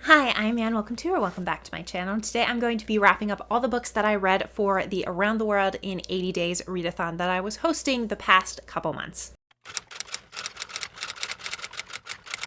Hi, I'm Anne. Welcome back to my channel. Today I'm going to be wrapping up all the books that I read for the Around the World in 80 Days Readathon that I was hosting the past couple months.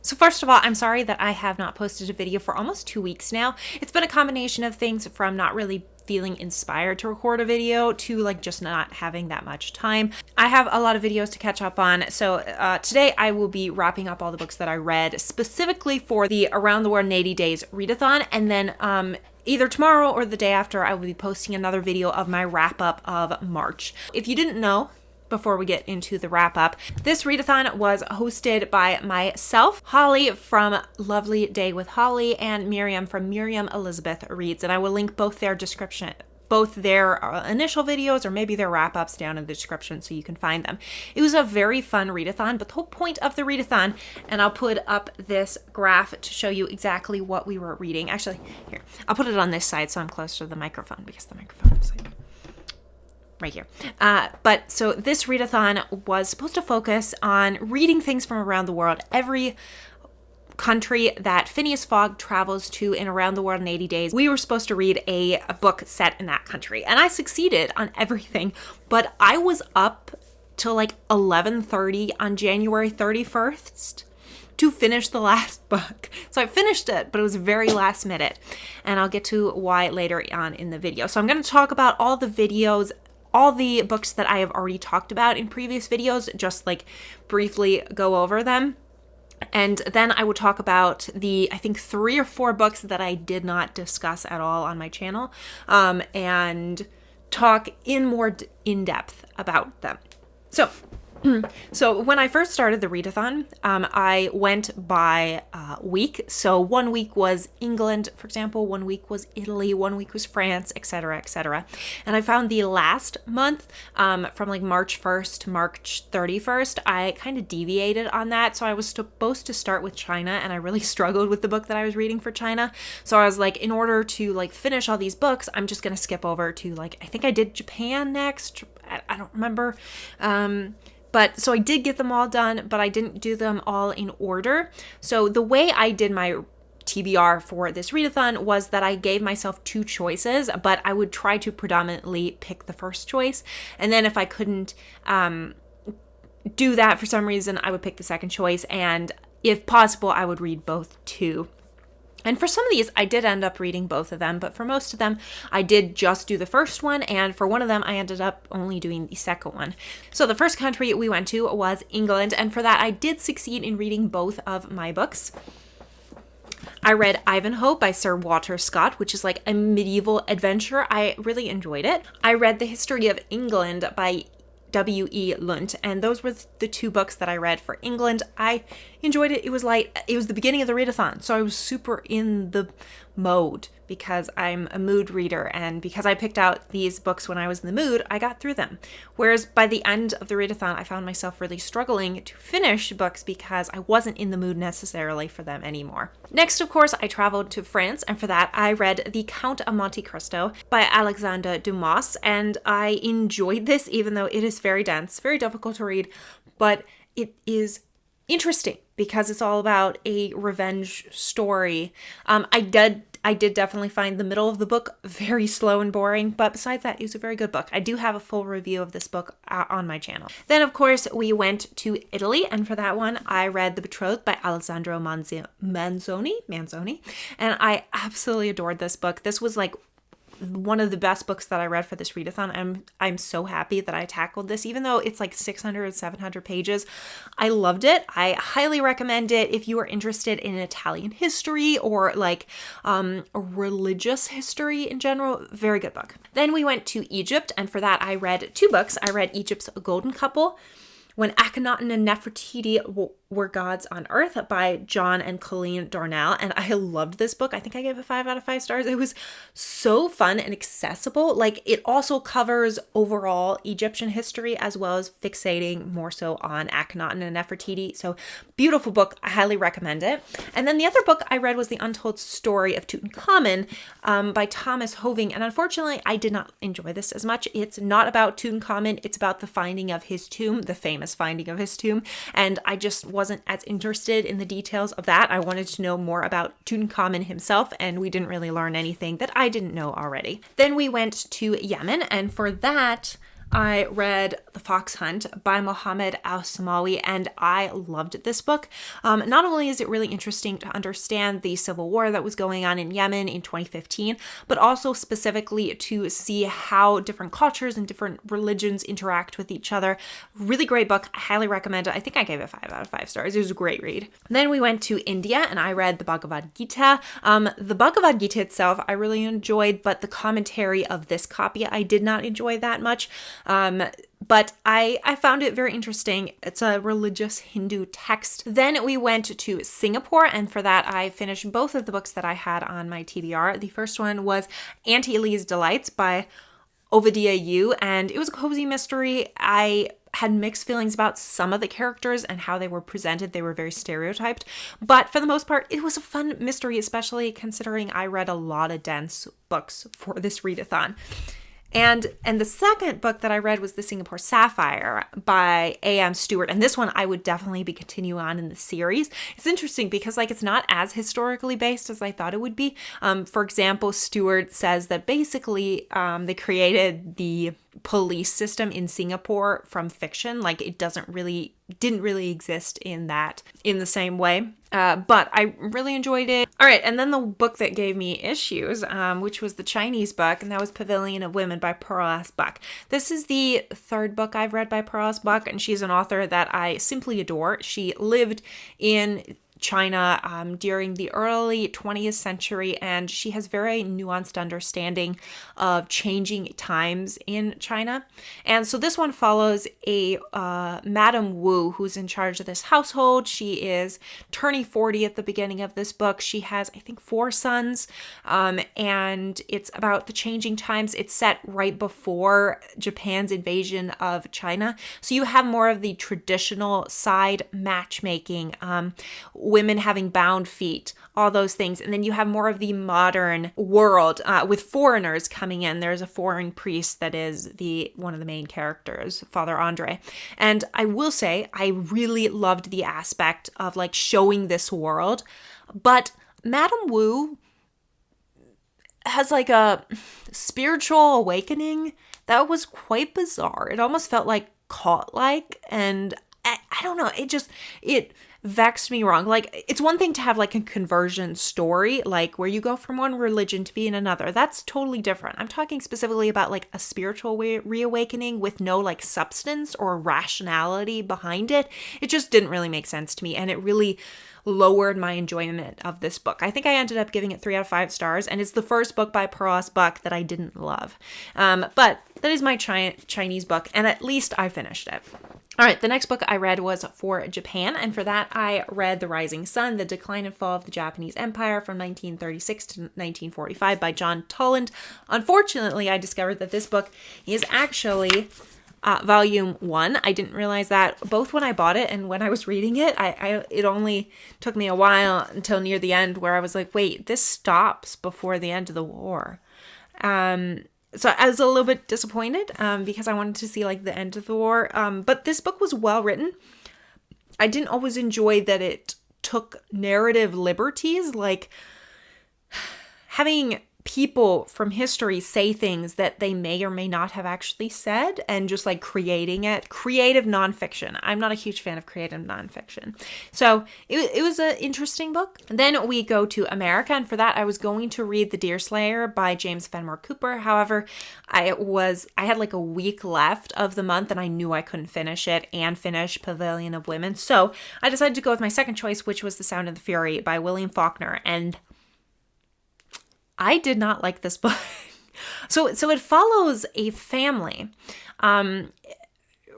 So first of all, I'm sorry that I have not posted a video for almost 2 weeks now. It's been a combination of things, from not really feeling inspired to record a video to just not having that much time. I have a lot of videos to catch up on, so today I will be wrapping up all the books that I read specifically for the Around the World in 80 Days Readathon, and then either tomorrow or the day after I will be posting another video of my wrap up of March. If you didn't know, before we get into the wrap up, this readathon was hosted by myself, Holly from Lovely Day with Holly, and Miriam from Miriam Elizabeth Reads, and I will link both their initial videos or maybe their wrap-ups down in the description so you can find them. It was a very fun readathon, but the whole point of the readathon, and I'll put up this graph to show you exactly what we were reading. Actually, here, I'll put it on this side so I'm closer to the microphone because the microphone is right here. But so this readathon was supposed to focus on reading things from around the world. Every country that Phineas Fogg travels to in Around the World in 80 Days, we were supposed to read a book set in that country. And I succeeded on everything, but I was up till 11:30 on January 31st to finish the last book. So I finished it, but it was very last minute. And I'll get to why later on in the video. So I'm going to talk about all the books that I have already talked about in previous videos, just briefly go over them. And then I will talk about I think 3 or 4 books that I did not discuss at all on my channel, and talk in more in depth about them. So when I first started the readathon, I went by week. So 1 week was England, for example, 1 week was Italy, 1 week was France, etc., etc. And I found the last month, from March 1st to March 31st, I kind of deviated on that. So I was supposed to start with China, and I really struggled with the book that I was reading for China. So I was in order to finish all these books, I'm just going to skip over to I think I did Japan next. I don't remember. But so I did get them all done, but I didn't do them all in order. So the way I did my TBR for this readathon was that I gave myself 2 choices, but I would try to predominantly pick the first choice. And then if I couldn't do that for some reason, I would pick the second choice. And if possible, I would read both too. And for some of these, I did end up reading both of them, but for most of them, I did just do the first one, and for one of them, I ended up only doing the second one. So the first country we went to was England, and for that, I did succeed in reading both of my books. I read Ivanhoe by Sir Walter Scott, which is a medieval adventure. I really enjoyed it. I read The History of England by W.E. Lunt, and those were the 2 books that I read for England. I enjoyed it. It was the beginning of the readathon, so I was super in the mode because I'm a mood reader, and because I picked out these books when I was in the mood, I got through them. Whereas by the end of the readathon, I found myself really struggling to finish books because I wasn't in the mood necessarily for them anymore. Next, of course, I traveled to France, and for that, I read The Count of Monte Cristo by Alexandre Dumas, and I enjoyed this, even though it is very dense, very difficult to read, but it is interesting because it's all about a revenge story. I did definitely find the middle of the book very slow and boring, but besides that, it was a very good book. I do have a full review of this book on my channel. Then, of course, we went to Italy, and for that one, I read The Betrothed by Alessandro Manzoni, and I absolutely adored this book. This was one of the best books that I read for this readathon. I'm so happy that I tackled this, even though it's 600, 700 pages. I loved it. I highly recommend it if you are interested in Italian history or religious history in general. Very good book. Then we went to Egypt, and for that I read 2 books. I read Egypt's Golden Couple, When Akhenaten and Nefertiti Were Gods on Earth by John and Colleen Darnell, and I loved this book. I think I gave it 5 out of 5 stars. It was so fun and accessible. It also covers overall Egyptian history as well as fixating more so on Akhenaten and Nefertiti. So beautiful book. I highly recommend it. And then the other book I read was The Untold Story of Tutankhamun by Thomas Hoving, and unfortunately I did not enjoy this as much. It's not about Tutankhamun. It's about the finding of his tomb, the famous famous finding of his tomb. And I just wasn't as interested in the details of that. I wanted to know more about Tutankhamun himself, and we didn't really learn anything that I didn't know already. Then we went to Yemen, and for that, I read The Fox Hunt by Mohammed Al-Samawi, and I loved this book. Not only is it really interesting to understand the civil war that was going on in Yemen in 2015, but also specifically to see how different cultures and different religions interact with each other. Really great book. I highly recommend it. I think I gave it 5 out of 5 stars. It was a great read. Then we went to India, and I read the Bhagavad Gita. The Bhagavad Gita itself, I really enjoyed, but the commentary of this copy, I did not enjoy that much. But I found it very interesting. It's a religious Hindu text. Then we went to Singapore, and for that I finished both of the books that I had on my TBR. The first one was Auntie Lee's Delights by Ovidia Yu, and it was a cozy mystery. I had mixed feelings about some of the characters and how they were presented. They were very stereotyped, but for the most part, it was a fun mystery, especially considering I read a lot of dense books for this readathon. And the second book that I read was The Singapore Sapphire by A.M. Stewart. And this one I would definitely be continuing on in the series. It's interesting because it's not as historically based as I thought it would be. For example, Stewart says that basically they created the police system in Singapore from fiction. It didn't really exist in the same way. But I really enjoyed it. All right, and then the book that gave me issues, which was the Chinese book, and that was Pavilion of Women by Pearl S. Buck. This is the third book I've read by Pearl S. Buck, and she's an author that I simply adore. She lived in China during the early 20th century, and she has very nuanced understanding of changing times in China. And so this one follows a Madame Wu who's in charge of this household. She is turning 40 at the beginning of this book. She has, I think, 4 sons, and it's about the changing times. It's set right before Japan's invasion of China. So you have more of the traditional side matchmaking, women having bound feet, all those things. And then you have more of the modern world with foreigners coming in. There's a foreign priest that is one of the main characters, Father Andre. And I will say, I really loved the aspect of showing this world. But Madame Wu has a spiritual awakening that was quite bizarre. It almost felt cult-like, and I don't know, it vexed me wrong. It's one thing to have a conversion story, where you go from one religion to be in another. That's totally different. I'm talking specifically about a spiritual reawakening with no substance or rationality behind it. It just didn't really make sense to me, and it really lowered my enjoyment of this book. I think I ended up giving it 3 out of 5 stars, and it's the first book by Pearl S. Buck that I didn't love. But that is my Chinese book, and at least I finished it. All right, the next book I read was for Japan, and for that I read The Rising Sun, The Decline and Fall of the Japanese Empire from 1936 to 1945 by John Tulland. Unfortunately, I discovered that this book is actually volume 1. I didn't realize that both when I bought it and when I was reading it. It only took me a while until near the end where I was like, wait, this stops before the end of the war. So I was a little bit disappointed because I wanted to see the end of the war. But this book was well written. I didn't always enjoy that it took narrative liberties, having people from history say things that they may or may not have actually said, and just creating it. Creative nonfiction. I'm not a huge fan of creative nonfiction. So it was an interesting book. And then we go to America, and for that I was going to read The Deerslayer by James Fenimore Cooper. However, I had a week left of the month, and I knew I couldn't finish it and finish Pavilion of Women. So I decided to go with my second choice, which was The Sound of the Fury by William Faulkner. And I did not like this book. So it follows a family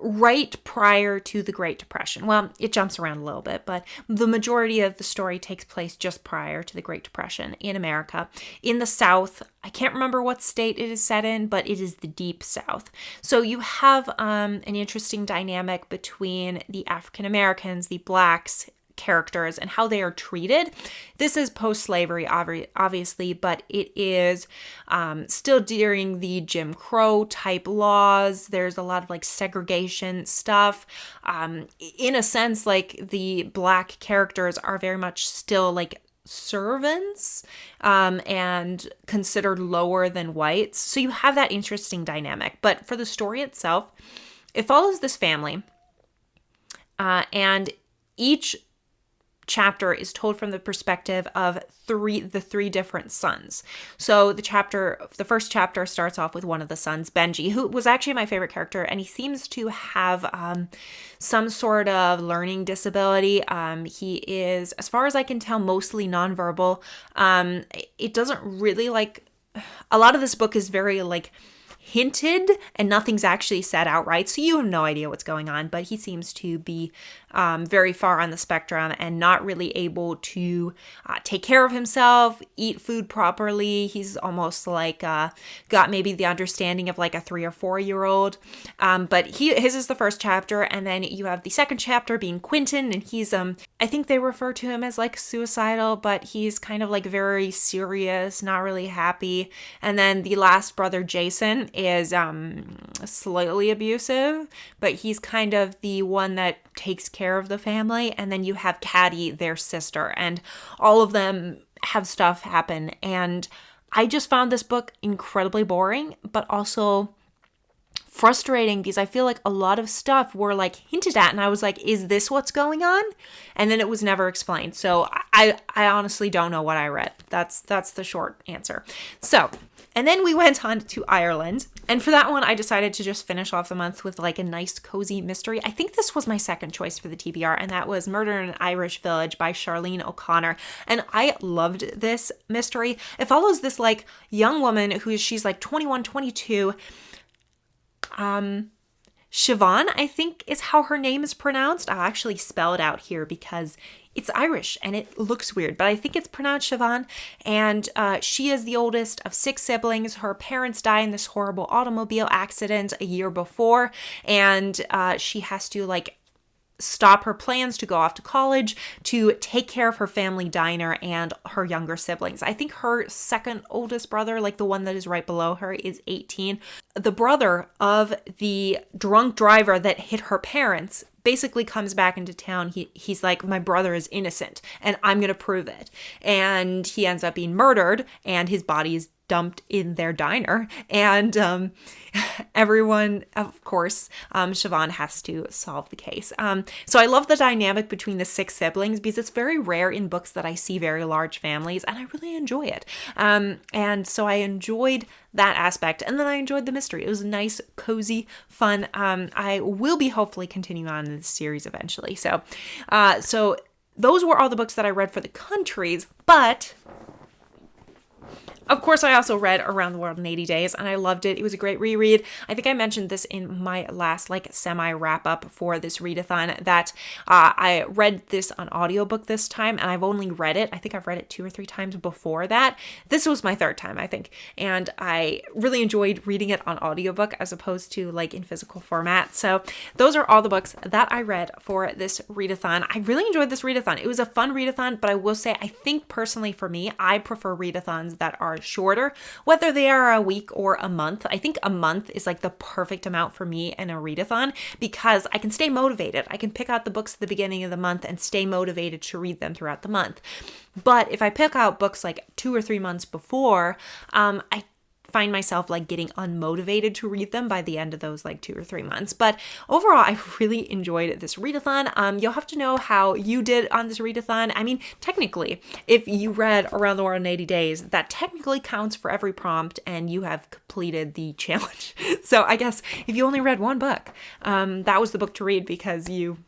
right prior to the Great Depression. Well, it jumps around a little bit, but the majority of the story takes place just prior to the Great Depression in America. In the South, I can't remember what state it is set in, but it is the Deep South. So you have an interesting dynamic between the African Americans, the Blacks, characters and how they are treated. This is post-slavery, obviously, but it is still during the Jim Crow type laws. There's a lot of like segregation stuff. In a sense, like the Black characters are very much still like servants and considered lower than whites. So you have that interesting dynamic. But for the story itself, it follows this family, and each chapter is told from the perspective of the three different sons. So the first chapter starts off with one of the sons, Benji, who was actually my favorite character, and he seems to have some sort of learning disability. He is, as far as I can tell, mostly nonverbal. It doesn't really like, a lot of this book is very like hinted and nothing's actually said outright, so you have no idea what's going on, but he seems to be very far on the spectrum and not really able to take care of himself, eat food properly. He's almost like got maybe the understanding of like a 3 or 4 year old, but his is the first chapter, and then you have the second chapter being Quentin, and he's I think they refer to him as like suicidal, but he's kind of like very serious, not really happy. And then the last brother, Jason, is slightly abusive, but he's kind of the one that takes care of the family. And then you have Caddy, their sister, and all of them have stuff happen. And I just found this book incredibly boring, but also frustrating, because I feel like a lot of stuff were like hinted at and I was like, is this what's going on? And then it was never explained. So I honestly don't know what I read. That's the short answer. So, and then we went on to Ireland. And for that one, I decided to just finish off the month with like a nice cozy mystery. I think this was my second choice for the TBR, and that was Murder in an Irish Village by Charlene O'Connor. And I loved this mystery. It follows this like young woman she's like 21, 22. Siobhan, I think is how her name is pronounced. I'll actually spell it out here because it's Irish and it looks weird, but I think it's pronounced Siobhan. And she is the oldest of 6 siblings. Her parents die in this horrible automobile accident a year before, and she has to like stop her plans to go off to college to take care of her family diner and her younger siblings. I think her second oldest brother, like the one that is right below her, is 18. The brother of the drunk driver that hit her parents basically comes back into town. He's like, my brother is innocent and I'm going to prove it. And he ends up being murdered and his body is dumped in their diner. And everyone, of course, Siobhan has to solve the case. So I love the dynamic between the 6 siblings because it's very rare in books that I see very large families, and I really enjoy it. And so I enjoyed that aspect. And then I enjoyed the mystery. It was nice, cozy, fun. I will be hopefully continuing on in this series eventually. So those were all the books that I read for the countries, but of course, I also read Around the World in 80 Days, and I loved it. It was a great reread. I think I mentioned this in my last semi-wrap-up for this readathon, that I read this on audiobook this time, and I've only read it. I think I've read it 2 or 3 times before that. This was my 3rd time, I think, and I really enjoyed reading it on audiobook as opposed to in physical format. So those are all the books that I read for this readathon. I really enjoyed this readathon. It was a fun readathon, but I will say, I think personally for me, I prefer readathons that are shorter, whether they are a week or a month. I think a month is like the perfect amount for me in a readathon because I can stay motivated. I can pick out the books at the beginning of the month and stay motivated to read them throughout the month. But if I pick out books like 2 or 3 months before, I find myself getting unmotivated to read them by the end of those 2 or 3 months. But overall, I really enjoyed this readathon. You'll have to know how you did on this readathon. I mean, technically, if you read Around the World in 80 Days, that technically counts for every prompt and you have completed the challenge. So I guess if you only read 1 book, that was the book to read because you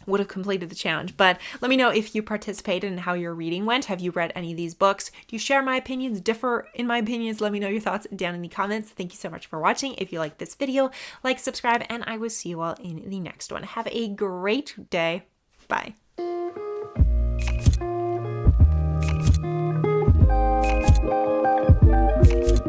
would have completed the challenge. But let me know if you participated and how your reading went. Have you read any of these books? Do you share my opinions? Differ in my opinions? Let me know your thoughts down in the comments. Thank you so much for watching. If you like this video, subscribe, and I will see you all in the next one. Have a great day. Bye.